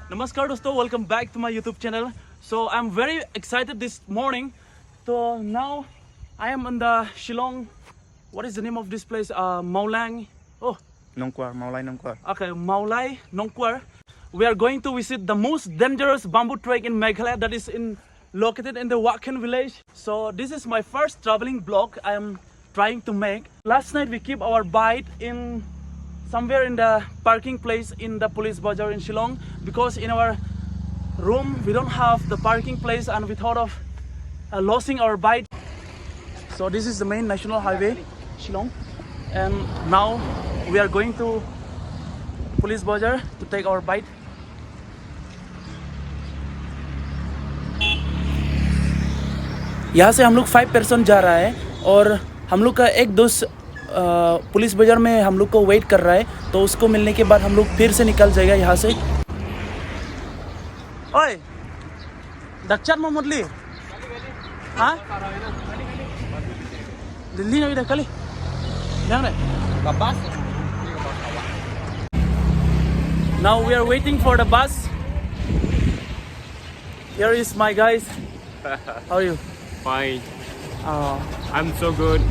Namaskar dosto, welcome back to my YouTube channel. So I'm very excited this morning. So now I am in the Shillong. What is the name of this place? Mawlang. Oh, Nongkwar, Mawlai Nongkwar. okay, Mawlai Nongkwar. We are going to visit the most dangerous bamboo trek in Meghalaya that is located in the Wakhan village. So this is my first traveling vlog I am trying to make. Last night we keep our bite in somewhere in the parking place in the police bazaar in Shillong, because in our room we don't have the parking place and we thought of losing our bite. So this is the main national highway, Shillong, and now we are going to police bazaar to take our bite. यहाँ से हम लोग 5 person जा रहा है और हम लोग का एक दोस्त पुलिस बाजार में हम लोग को वेट कर रहा है, तो उसको मिलने के बाद हम लोग फिर से निकल जाएगा यहाँ से. ओए दक्षिण मोहम्मदली हाँ दिल्ली नहीं कल ध्यान रहे. Now we are waiting for the bus. Here is my guys. How are you? Fine. I'm so good.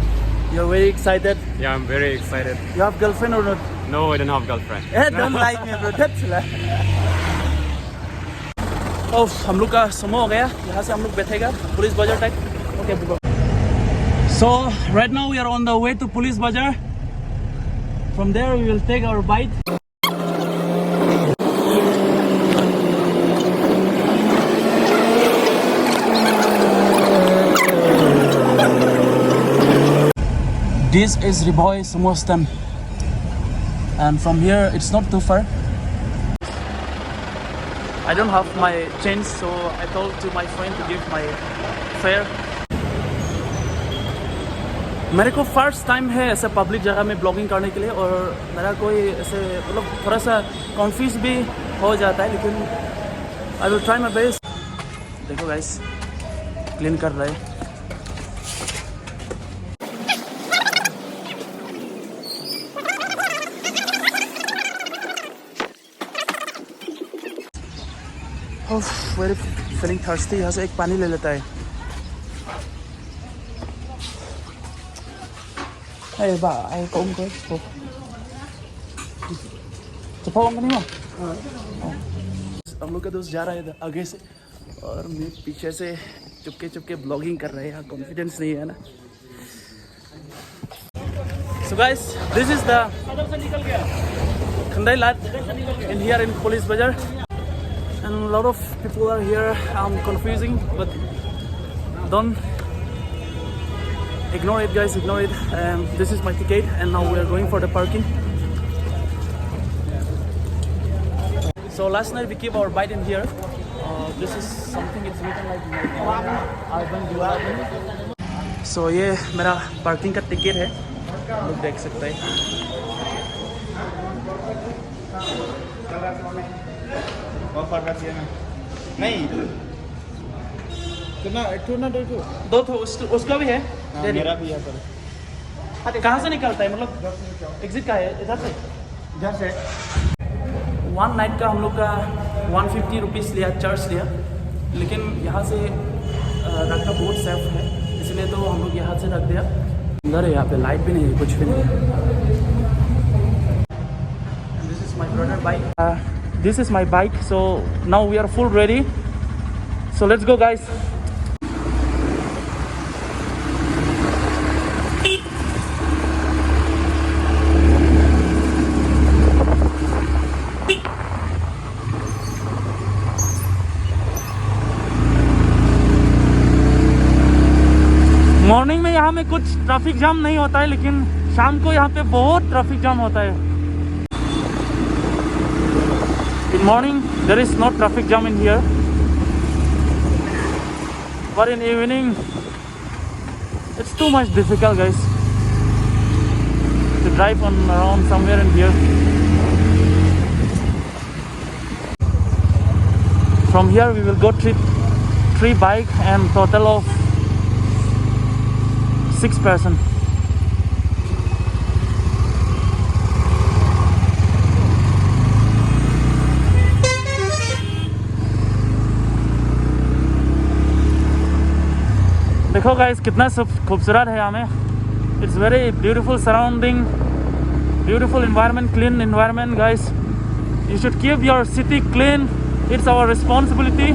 You're very excited. Yeah, I'm very excited. You have girlfriend or not? No, I don't have girlfriend. Don't like me, bro. That's oh, हम लोग का समय हो गया. यहाँ से हम लोग बैठेगा पुलिस बाजार तक. Okay, bro. So right now we are on the way to police bazaar. From there we will take our bite. This is Riboy Samostan, and from here it's not too far. I don't have my change, so I told to my friend to give my fare. मेरे को first time है ऐसे public जगह में blogging करने के लिए, और मेरा कोई ऐसे मतलब थोड़ा सा कॉन्फ्यूज भी हो जाता है, लेकिन I will try my best. देखो गाइस क्लीन कर रहे हैं. Very feeling thirsty. यहाँ से एक पानी ले लेता है. Hey bà, ai có ông cái chụp phong cái नहीं हो? हम लोग का दोस्त जा रहा है आगे से और मैं पीछे से चुपके ब्लॉगिंग कर रहे हैं. कॉन्फिडेंस नहीं है ना. So guys, this is the Khandai Lat in here in Police Bazaar, and a lot of people are here. Confusing, but don't ignore it, guys. Ignore it. This is my ticket, and now we are going for the parking. So last night we keep our bite in here. This is something. It's written like urban development. So ये मेरा parking का ticket है. लोग देख सकते हैं. नहीं कितना दो तो उसका भी है. मेरा भी है सर. कहाँ से निकलता है, मतलब एग्जिट का है? इधर से. वन नाइट का हम लोग का 150 रुपीज़ लिया, चार्ज लिया, लेकिन यहाँ से रखना बहुत सेफ है, इसलिए तो हम लोग यहाँ से रख दिया. अंदर है, यहाँ पे लाइट भी नहीं है, कुछ भी नहीं है. This is my brother bike. This is my bike. So now we are full ready. So let's go guys. Morning में यहाँ में कुछ ट्रैफिक जाम नहीं होता है, लेकिन शाम को यहाँ पे बहुत ट्रैफिक जाम होता है. In morning there is no traffic jam in here, but in evening it's too much difficult guys to drive on around somewhere in here. From here we will go three bike and total of 6 person. देखो guys कितना खूबसूरत है यहाँ में. It's very beautiful surrounding, beautiful environment, clean environment guys. You should keep your city clean. It's our responsibility.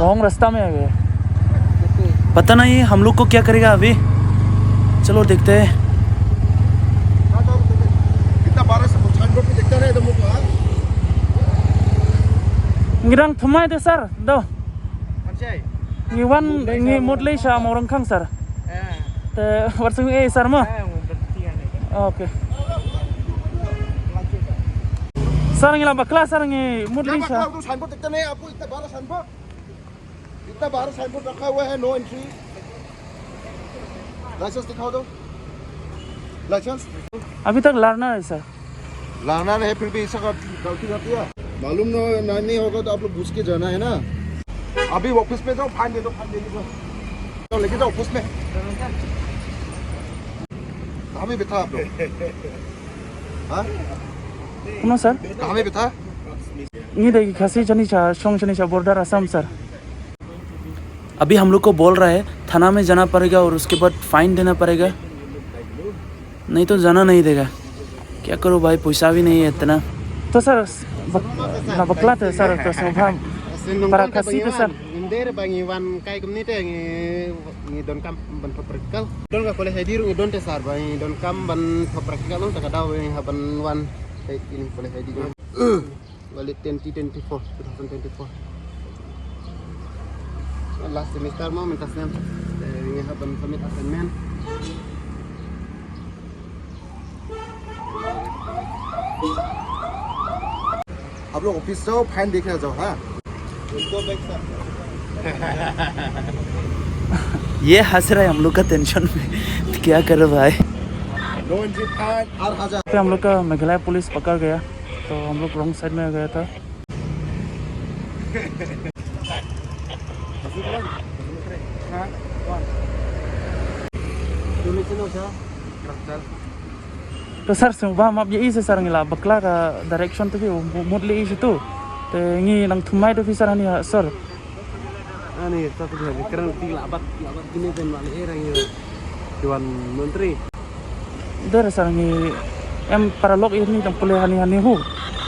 Wrong रास्ता में आ गए. पता नहीं हम लोग को क्या करेगा अभी. चलो देखते हैं. Ngirang thumai de sir do. Ngi wan ngi modlei sha morang khang sir. Te warsung e sir mo. Okay. Sir ngi la bakla sir ngi modlei sha. इतना 12 साइन बोर्ड रखा हुआ है. No entry. लाइसेंस दिखाओ दो. Licence अभी तक learner है sir. Learner है फिर भी ऐसा गलती करती है. मालूम नहीं होगा तो आप लोग घुस के जाना है ना. अभी ऑफिस में जाओ. फाइन दे दो. फाइन दे दो. लेके जाओ ऑफिस में. कहाँ में बैठा आप लोग? हाँ कौन सर? कहाँ में बैठा? ये देखिए खासी चनीचा शोंग चनीचा बॉर्डर असम सर. अभी हम लोग को बोल रहा है थाना में जाना पड़ेगा और उसके बाद फाइन देना पड़ेगा. नहीं तो जाना नहीं देगा. क्या करो भाई, पैसा भी नहीं है इतना. तो सर बकला थे सर तो para kasih to sir. Indere bangi wan kai community ngi don kam ban praktikal. Don ka boleh hadir ngi don te sar bangi don kam ban praktikal on takadaw ngi haban wan kai ini boleh hadir. Balik 2024. Last semester mau minta snap ngi haban submit assignment. आप लोग office जाओ. Fine देखने जाओ. हाँ ये हंस रहा है हम लोग का टेंशन में. क्या करो भाई. No entry. फाइन 8,000. पे हम लोग का मेघालय पुलिस पकड़ गया तो हम लोग रॉन्ग साइड में गया था. तो सर सुबह माप ये इसे sir ngilah bakla ka direction tu modli isu tu te ngi nang thumai tu sir ani sir Ani satu hari kerana labat gini dan wali era ngi Dewan Menteri. Dari sar ngi em para log ini tang pulih hani hu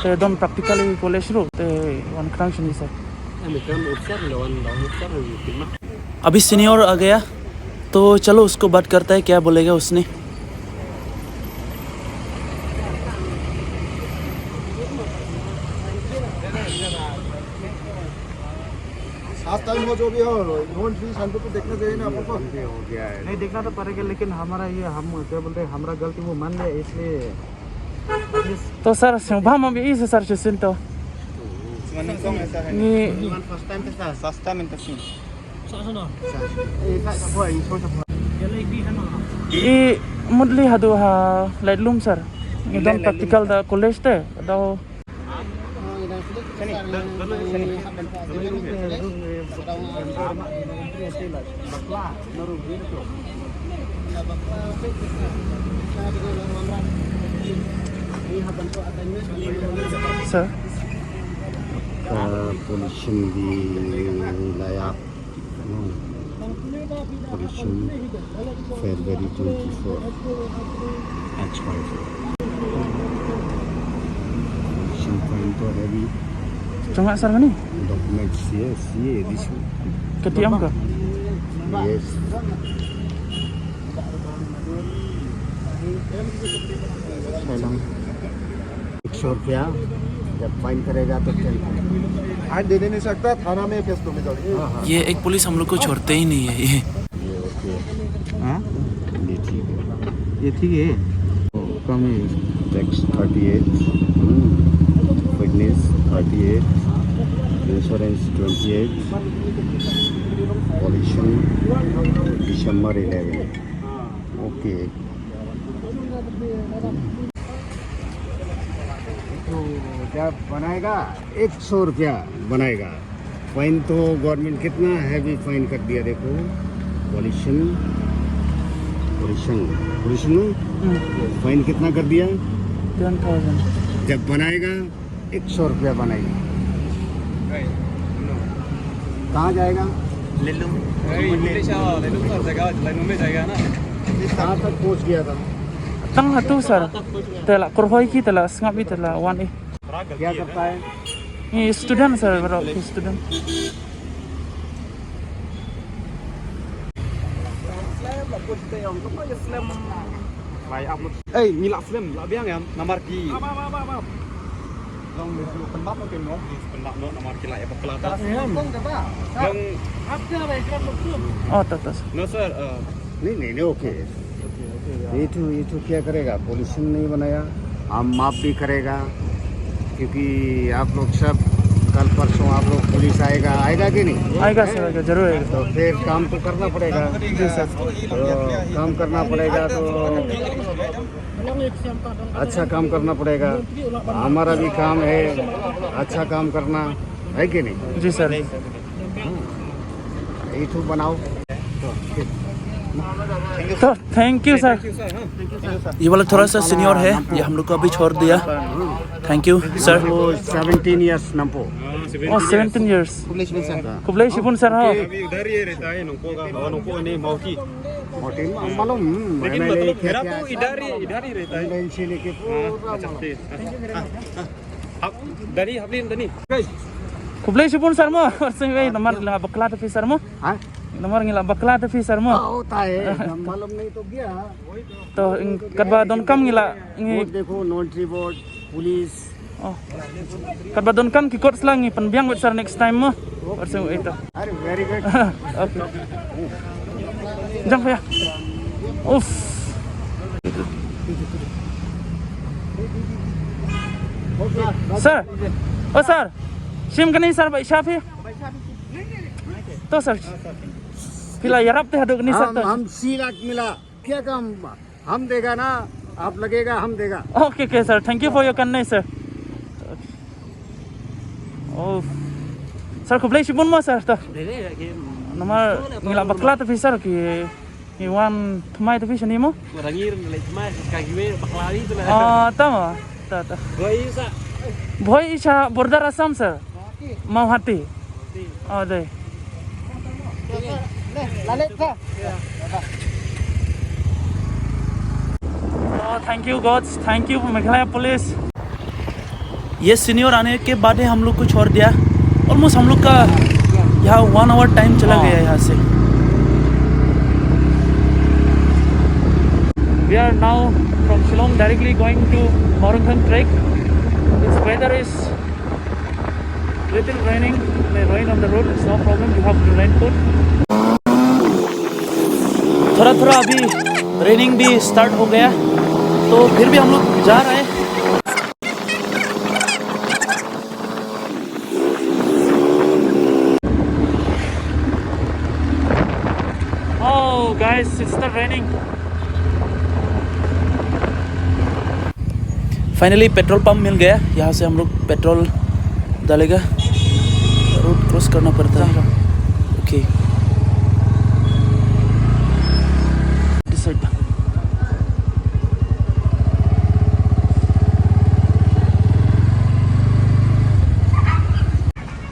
te don practically college ru te wan krang sini sir. Ami kan usar lawan usar timah. अभी senior आ गया तो चलो उसको बात करता है क्या बोलेगा उसने. लास्ट टाइम वो जो भी हो नो एंट्री साइन बोर्ड तो देखना चाहिए ना आपको. नहीं देखना तो पड़ेगा लेकिन हमारा ये हम क्या बोलते हैं हमारा गलती वो मान लिया इसलिए. तो सर सुबह में भी इसे सर चिंता तो ni first time kita सस्ता मिलता है. i modli hadu ha lightroom sir ni don practical da college te da sir pollution di wilayah pollution February 24 H5 pollution point to heavy cuma sir ni documents. Yes, this one. ketiam ka Yes. ₹100 जब fine करेगा तो 10 fine देने नहीं सकता, थाना में case तो मिल ये एक पुलिस हम लोग को छोड़ते ही नहीं है ये। ये ठीक है। कम टैक्स 38, फिटनेस 38, इंश्योरेंस 28, पॉल्यूशन दिसंबर 11। ओके, तो जब बनाएगा 100 रुपया बनाएगा फाइन, तो गवर्नमेंट कितना हैवी फाइन कर दिया देखो। पॉल्यूशन फाइन कितना कर दिया? 10,000। जब बनाएगा 100 रुपया बनाएगा, कहाँ जाएगा? कहाँ तक पहुँच गया था? Tang hatu sir. Tela kurhoi ki tela sngapi tela one e. क्या करता है? Ni student sir, bro, student. Hey, nilak film, lah biang ya, nomor ki. Oh, tatas. No sir, नहीं ओके। ये तो क्या करेगा? पॉल्यूशन नहीं बनाया, हम माफ भी करेगा, क्योंकि आप लोग सब कल परसों आप लोग पुलिस आएगा कि नहीं? आएगा सर, आएगा, जरूर आएगा। तो फिर काम तो करना पड़ेगा। जी सर। तो काम करना पड़ेगा, तो अच्छा काम करना पड़ेगा। हमारा भी काम है अच्छा काम करना, है कि नहीं? जी सर। ये तो बनाओ। तो थैंक यू सर। ये वाला थोड़ा सा सीनियर है, ये हम लोग को अभी छोड़ दिया। Thank you sir. 17 years nampo। Oh, 17 years. Kublai Shibun sir हो। dari रहता है नोको नहीं मौकी। मोटिन मालूम, लेकिन मैंने मतलब मेरा क्या तो इधर ही रहता है। ऑनलाइन से लेके पूरा Dari Hablin Dani. Kublai Shibun sir mo. Orsing wei nomor ngila bakla tapi sir mo. हाँ Nomor ngila bakla tapi sir mo. होता है, मालूम नहीं तो गया। तो kadba don kam ngila वो ngi देखो notary board, police. oh. Kadba don kam ki kot slang ngi penbiang wit sir next time mo. Orsing wei to. अरे very good. Okay. Jump ya. Uff. Sir. Oh sir. Sim kani sir bai shafi. तो sir फिलहाल यार आप तो नहीं सकते। हम 3 लाख मिला, क्या काम हम देगा ना, आप लगेगा हम देगा। Okay okay sir, thank you for your कन्ने सर। ओह सर कुबले शिबुन mo sir to. Nomor ngila bakla to sir ki wan thmai to sini mo. Rangir nilai thmai kaki me baklari tu lah. Ah tama ta. Boy isa border Assam sir. Mau hati. Oh deh. Thank you gods, thank you Meghalaya police. ये senior आने के बाद ही हम लोग को छोड़ दिया। Almost हम लोग का यहाँ 1 आवर टाइम चला गया यहाँ से। We are now from Shillong directly going to Mornington Trek. This weather is little raining. May rain on the road, it's no problem. You have the raincoat. थोड़ा थोड़ा अभी रेनिंग भी स्टार्ट हो गया, तो फिर भी हम लोग जा रहे हैं। Oh guys, it's the raining. Finally petrol pump मिल गया, यहाँ से हम लोग पेट्रोल डालेगा। रोड क्रॉस करना पड़ता है। ओके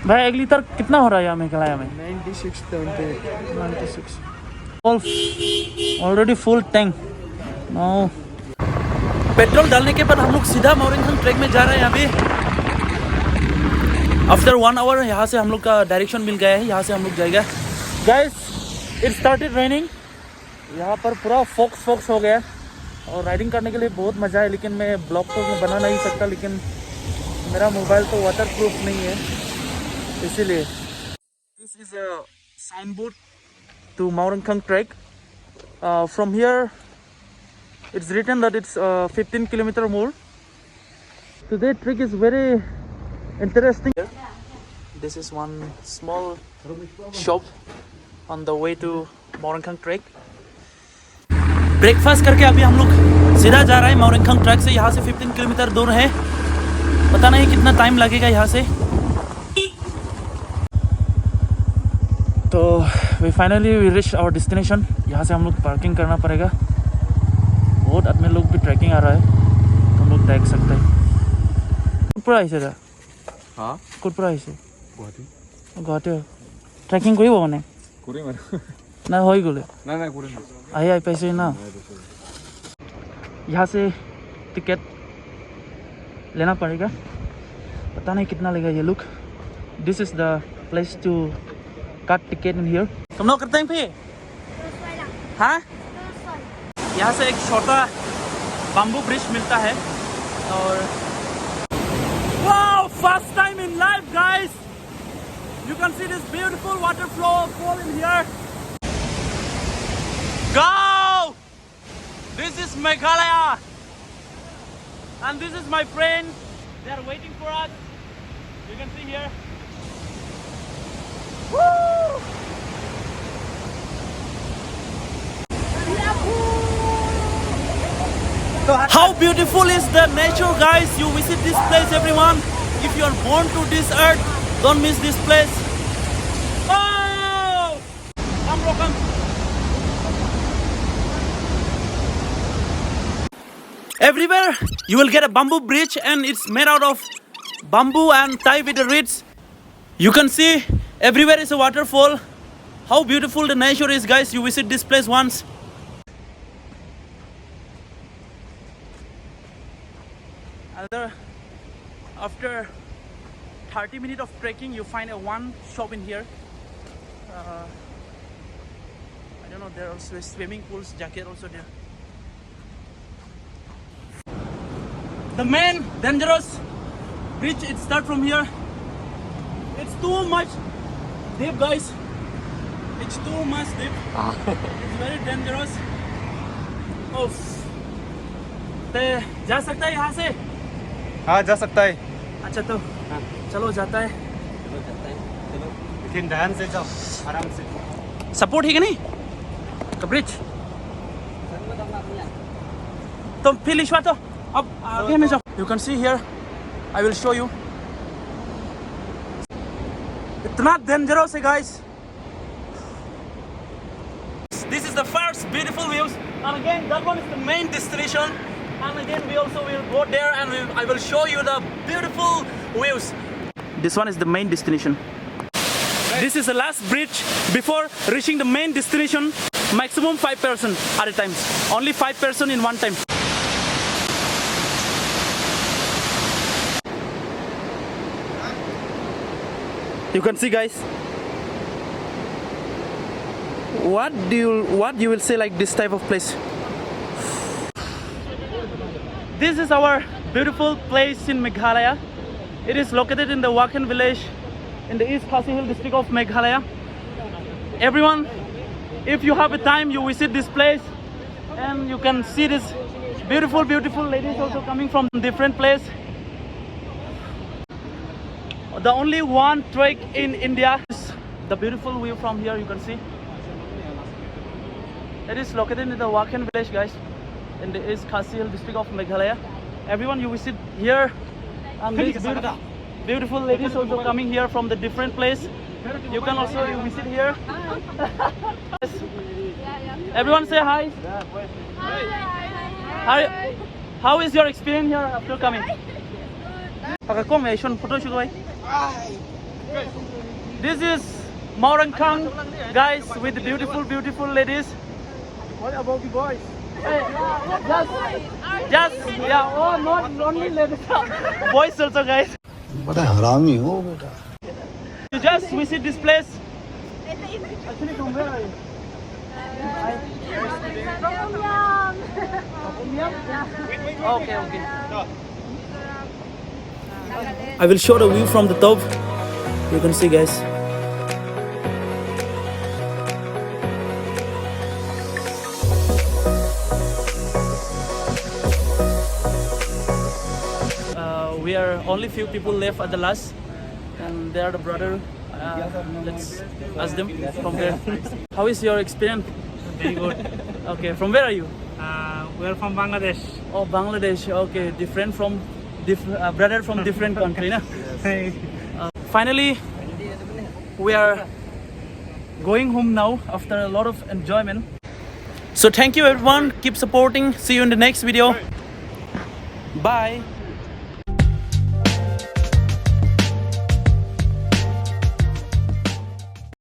भाई अगली लीटर कितना हो रहा है यहाँ मेघालय में? 96 already full tank. No petrol डालने के बाद हम लोग सीधा मॉर्निंगटन ट्रैक में जा रहे हैं अभी। आफ्टर 1 आवर यहाँ से हम लोग का डायरेक्शन मिल गया है, यहाँ से हम लोग जाएगा। गाइस इट स्टार्टेड रेनिंग, यहाँ पर पूरा फोक्स हो गया और राइडिंग करने के लिए बहुत मज़ा है। लेकिन मैं ब्लॉग तो बना नहीं सकता, लेकिन मेरा मोबाइल तो वाटर प्रूफ नहीं है, इसीलिए this is a signboard to Maurankang trek. From here it's written that it's 15 kilometer more. Today trek is very interesting. This is one small shop on the way to Maurankang trek. Breakfast करके अभी हम लोग सीधा जा रहे हैं माउरेंखंग track से. यहाँ से 15 किलोमीटर दूर है. पता नहीं कितना टाइम लगेगा यहाँ से. तो we finally we reach our destination. यहाँ से हम लोग पार्किंग करना पड़ेगा. बहुत आदमी लोग भी ट्रैकिंग आ रहा है, तो हम लोग देख सकते हैं. कुछ प्राइस है हाँ कुछ प्राइस है गुवाहाटी ट्रैकिंग कोई वो नहीं ना हो ही गोले आई आई पैसे ना. यहाँ से टिकट लेना पड़ेगा. पता नहीं कितना लगेगा ये look. This is the place to cut ticket in here. तुम लोग करते हैं फिर हाँ. यहाँ से एक छोटा बम्बू ब्रिज मिलता है. और wow first time in life guys, you can see this beautiful water fall in here. Go! This is Meghalaya, and this is my friend. They are waiting for us. You can see here. Woo! How beautiful is the nature, guys? You visit this place, everyone. If you are born to this earth, don't miss this place. Oh! Come, bro, come. Everywhere you will get a bamboo bridge, and it's made out of bamboo and tied with the reeds. You can see everywhere is a waterfall. How beautiful the nature is, guys. You visit this place once. After 30 minutes of trekking, you find a one shop in here. I don't know, there are also swimming pools, jacket also there. The main dangerous bridge, it starts from here. It's too much deep, guys. It's too much deep. It's very dangerous. Oh, जा सकता है यहाँ से? हाँ जा सकता है. अच्छा तो चलो जाता है. लेकिन ध्यान से जाओ, आराम से. सपोर्ट है कि नहीं तो ब्रिज. तो फिर लिशवा तो अब आगे में जाओ. You can see here, I will show you. इतना डेंजरस है guys. This is the first beautiful views, and again that one is the main destination, and again we also will go there and I will show you the beautiful views. This one is the main destination. This is the last bridge before reaching the main destination. Maximum 5 person at a time. Only 5 person in one time. You can see, guys. What you will say like this type of place? This is our beautiful place in Meghalaya. It is located in the Wakan village in the East Khasi Hill district of Meghalaya. Everyone, if you have a time, you visit this place and you can see this beautiful ladies also coming from different place. The only one trek in India is the beautiful view from here. You can see it is located in the Wakan village, guys, in the East Khasi Hill district of Meghalaya. Everyone, you visit here, and these beautiful ladies also coming here from the different place. You can also visit here. Everyone say hi. Hi. How is your experience here after coming? This is Maurankang, guys, with the beautiful ladies. What about the boys? Just yeah, oh, not only ladies, boys also, guys. बड़ा हरामी हो बेटा. You just visit this place. Actually, from where are you? Okay. I will show the view from the top. You can see, guys. We are only few people left at the last, and they are the brother. Let's ask them from there. How is your experience? Very good. Okay, from where are you? We're from Bangladesh. Oh, Bangladesh. Okay, different from brother from different country, na? Finally, we are going home now after a lot of enjoyment. So thank you everyone. Keep supporting. See you in the next video. Bye.